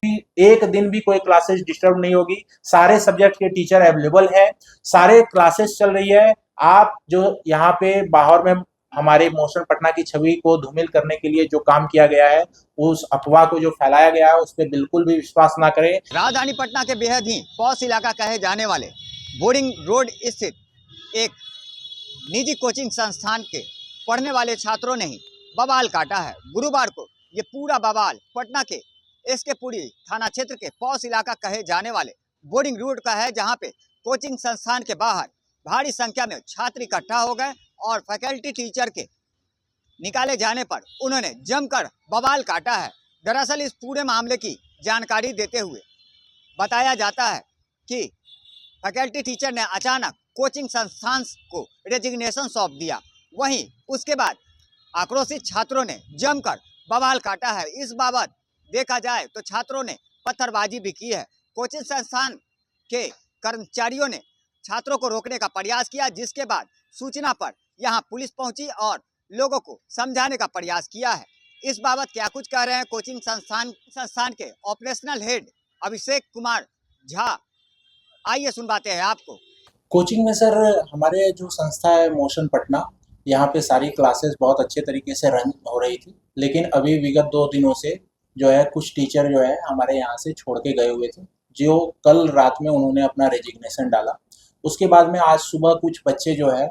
एक दिन भी कोई क्लासेस डिस्टर्ब नहीं होगी। सारे सब्जेक्ट के टीचर अवेलेबल है, सारे क्लासेस चल रही है। आप जो यहाँ पे बाहर में हमारे मोशन पटना की छवि को धूमिल करने के लिए जो काम किया गया है, उस अफवाह को जो फैलाया गया है, उस पर बिल्कुल भी विश्वास ना करें। राजधानी पटना के बेहद ही पॉश इलाका कहे जाने वाले बोरिंग रोड स्थित एक निजी कोचिंग संस्थान के पढ़ने वाले छात्रों ने ही बवाल काटा है। गुरुवार को ये पूरा बवाल पटना के एसके पुरी थाना क्षेत्र के पॉश इलाका कहे जाने वाले बोरिंग रोड का है, जहां पे कोचिंग संस्थान के बाहर भारी संख्या में छात्र इकट्ठा हो गए और फैकल्टी टीचर के निकाले जाने पर उन्होंने जमकर बवाल काटा है। दरअसल इस पूरे मामले की जानकारी देते हुए बताया जाता है कि फैकल्टी टीचर ने अचानक कोचिंग संस्थान को रेजिग्नेशन सौंप दिया। वहीं उसके बाद आक्रोशित छात्रों ने जमकर बवाल काटा है। इस बाबत देखा जाए तो छात्रों ने पत्थरबाजी भी की है। कोचिंग संस्थान के कर्मचारियों ने छात्रों को रोकने का प्रयास किया, जिसके बाद सूचना पर यहां पुलिस पहुंची और लोगों को समझाने का प्रयास किया है। इस बाबत क्या कुछ कह रहे हैं कोचिंग संस्थान के ऑपरेशनल हेड अभिषेक कुमार झा, आइए सुनवाते हैं आपको। कोचिंग में सर हमारे जो संस्था है मोशन पटना, यहाँ पे सारी क्लासेस बहुत अच्छे तरीके से रन हो रही थी, लेकिन अभी विगत 2 दिनों से जो है कुछ टीचर जो है हमारे यहाँ से छोड़ के गए हुए थे, जो कल रात में उन्होंने अपना रेजिग्नेशन डाला। उसके बाद में आज सुबह कुछ बच्चे जो है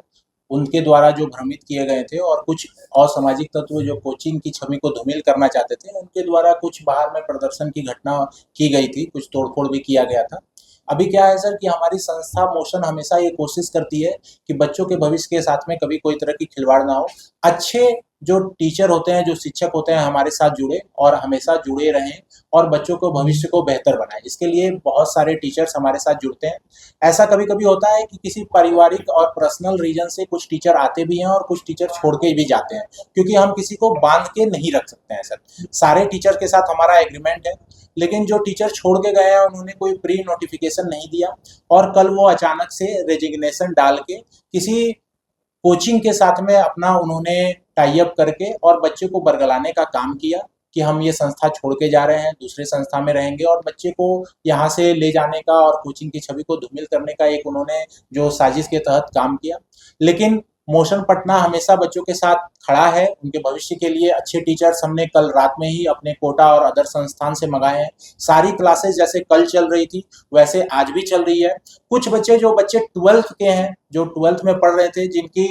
उनके द्वारा जो भ्रमित किए गए थे और कुछ असामाजिक तत्व जो कोचिंग की छवि को धूमिल करना चाहते थे, उनके द्वारा कुछ बाहर में प्रदर्शन की घटना की गई थी, कुछ तोड़फोड़ भी किया गया था। अभी क्या है सर कि हमारी संस्था मोशन हमेशा ये कोशिश करती है कि बच्चों के भविष्य के साथ में कभी कोई तरह की खिलवाड़ ना हो। अच्छे जो टीचर होते हैं, जो शिक्षक होते हैं, हमारे साथ जुड़े और हमेशा जुड़े रहें और बच्चों को भविष्य को बेहतर बनाएं। इसके लिए बहुत सारे टीचर्स हमारे साथ जुड़ते हैं। ऐसा कभी कभी होता है कि किसी पारिवारिक और पर्सनल रीजन से कुछ टीचर आते भी हैं और कुछ टीचर छोड़ के भी जाते हैं, क्योंकि हम किसी को बांध के नहीं रख सकते हैं सर। सारे टीचर के साथ हमारा एग्रीमेंट है, लेकिन जो टीचर छोड़ के गए हैं उन्होंने कोई प्री नोटिफिकेशन नहीं दिया और कल वो अचानक से रेजिग्नेशन डाल के किसी कोचिंग के साथ में अपना उन्होंने टाई अप करके और बच्चे को बरगलाने का काम किया कि हम ये संस्था छोड़ के जा रहे हैं, दूसरे संस्था में रहेंगे, और बच्चे को यहाँ से ले जाने का और कोचिंग की छवि को धूमिल करने का एक उन्होंने जो साजिश के तहत काम किया। लेकिन मोशन पटना हमेशा बच्चों के साथ खड़ा है, उनके भविष्य के लिए अच्छे टीचर्स हमने कल रात में ही अपने कोटा और अदर संस्थान से मंगाए हैं। सारी क्लासेस जैसे कल चल रही थी वैसे आज भी चल रही है। कुछ बच्चे जो बच्चे 12th के हैं, जो 12th में पढ़ रहे थे, जिनकी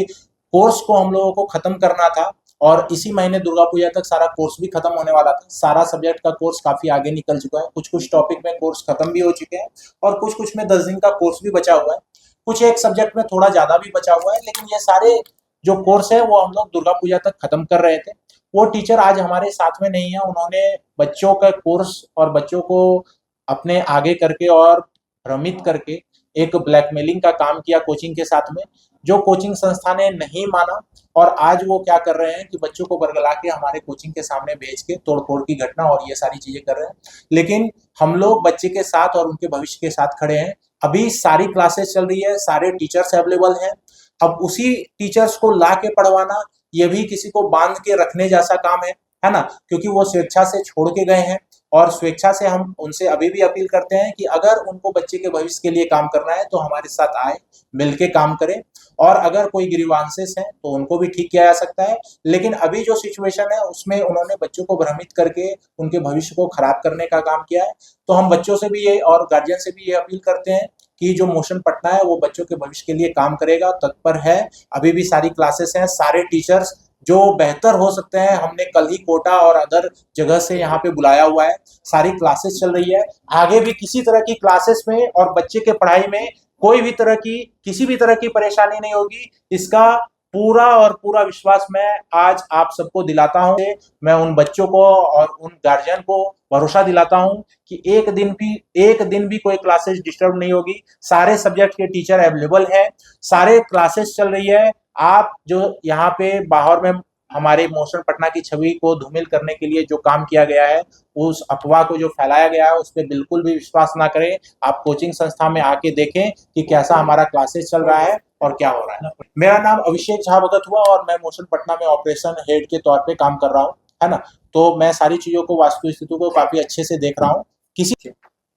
कोर्स को हम लोगों को खत्म करना था और इसी महीने दुर्गा पूजा तक सारा कोर्स भी खत्म होने वाला था। सारा सब्जेक्ट का कोर्स काफी आगे निकल चुका है, कुछ कुछ टॉपिक में कोर्स खत्म भी हो चुके हैं और कुछ कुछ में 10 दिन का कोर्स भी बचा हुआ है, कुछ एक सब्जेक्ट में थोड़ा ज्यादा भी बचा हुआ है। लेकिन ये सारे जो कोर्स है वो हम लोग दुर्गा पूजा तक खत्म कर रहे थे। वो टीचर आज हमारे साथ में नहीं है, उन्होंने बच्चों का कोर्स और बच्चों को अपने आगे करके और भ्रमित करके एक ब्लैकमेलिंग का काम किया कोचिंग के साथ में, जो कोचिंग संस्था ने नहीं माना। और आज वो क्या कर रहे हैं कि बच्चों को बरगला के हमारे कोचिंग के सामने भेज के तोड़फोड़ की घटना और ये सारी चीजें कर रहे हैं। लेकिन हम लोग बच्चे के साथ और उनके भविष्य के साथ खड़े हैं। अभी सारी क्लासेस चल रही है, सारे टीचर्स अवेलेबल हैं। अब उसी टीचर्स को ला के पढ़वाना ये भी किसी को बांध के रखने जैसा काम है ना, क्योंकि वो स्वेच्छा से छोड़ के गए हैं और स्वेच्छा से हम उनसे अभी भी अपील करते हैं कि अगर उनको बच्चे के भविष्य के लिए काम करना है तो हमारे साथ आए, मिलके काम करें, और अगर कोई ग्रीवांसेस हैं तो उनको भी ठीक किया जा सकता है। लेकिन अभी जो सिचुएशन है उसमें उन्होंने बच्चों को भ्रमित करके उनके भविष्य को खराब करने का काम किया है। तो हम बच्चों से भी ये और गार्जियन से भी ये अपील करते हैं कि जो मोशन पटना है वो बच्चों के भविष्य के लिए काम करेगा, तत्पर है। अभी भी सारी क्लासेस हैं, सारे टीचर्स जो बेहतर हो सकते हैं हमने कल ही कोटा और अदर जगह से यहाँ पे बुलाया हुआ है। सारी क्लासेस चल रही है, आगे भी किसी तरह की क्लासेस में और बच्चे के पढ़ाई में कोई भी तरह की किसी भी तरह की परेशानी नहीं होगी। इसका पूरा और पूरा विश्वास मैं आज आप सबको दिलाता हूँ। मैं उन बच्चों को और उन गार्जियन को भरोसा दिलाता हूँ कि एक दिन भी कोई क्लासेस डिस्टर्ब नहीं होगी। सारे सब्जेक्ट के टीचर अवेलेबल है, सारे क्लासेस चल रही है। आप जो यहाँ पे बाहर में हमारे मोशन पटना की छवि को धूमिल करने के लिए जो काम किया गया है, उस अफवाह को जो फैलाया गया है, उस पर बिल्कुल भी विश्वास ना करें। आप कोचिंग संस्था में आके देखें कि कैसा हमारा क्लासेस चल रहा है और क्या हो रहा है। मेरा नाम अभिषेक झा भगत हुआ और मैं मोशन पटना में ऑपरेशन हेड के तौर पे काम कर रहा हूँ, है ना। तो मैं सारी चीजों को, वास्तु स्थिति को काफी अच्छे से देख रहा हूँ किसी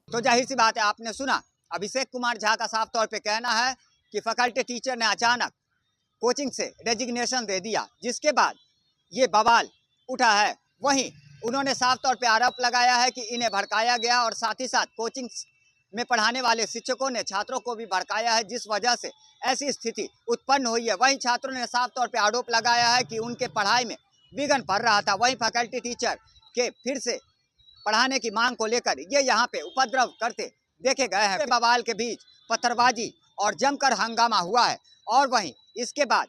तो जाहिर सी बात है, आपने सुना अभिषेक कुमार झा का साफ तौर पे कहना है कि फैकल्टी टीचर ने अचानक कोचिंग से रेजिग्नेशन दे दिया, जिसके बाद ये बवाल उठा है। वहीं उन्होंने साफ तौर पे आरोप लगाया है कि इन्हें भड़काया गया और साथ ही साथ कोचिंग में पढ़ाने वाले शिक्षकों ने छात्रों को भी भड़काया है, जिस वजह से ऐसी स्थिति उत्पन्न हुई है। वहीं छात्रों ने साफ तौर पे आरोप लगाया है कि उनके पढ़ाई में विघ्न पड़ रहा था। वहीं फैकल्टी टीचर के फिर से पढ़ाने की मांग को लेकर ये यहाँ पे उपद्रव करते देखे गए हैं। बवाल के बीच पत्थरबाजी और जमकर हंगामा हुआ है और वहीं इसके बाद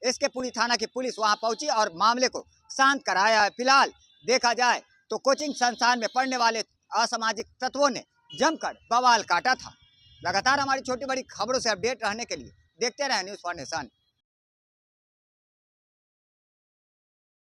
इसके पुरी थाना की पुलिस वहां पहुंची और मामले को शांत कराया है। फिलहाल देखा जाए तो कोचिंग संस्थान में पढ़ने वाले असामाजिक तत्वों ने जमकर बवाल काटा था। लगातार हमारी छोटी बड़ी खबरों से अपडेट रहने के लिए देखते रहें न्यूज़ फॉर नेशन।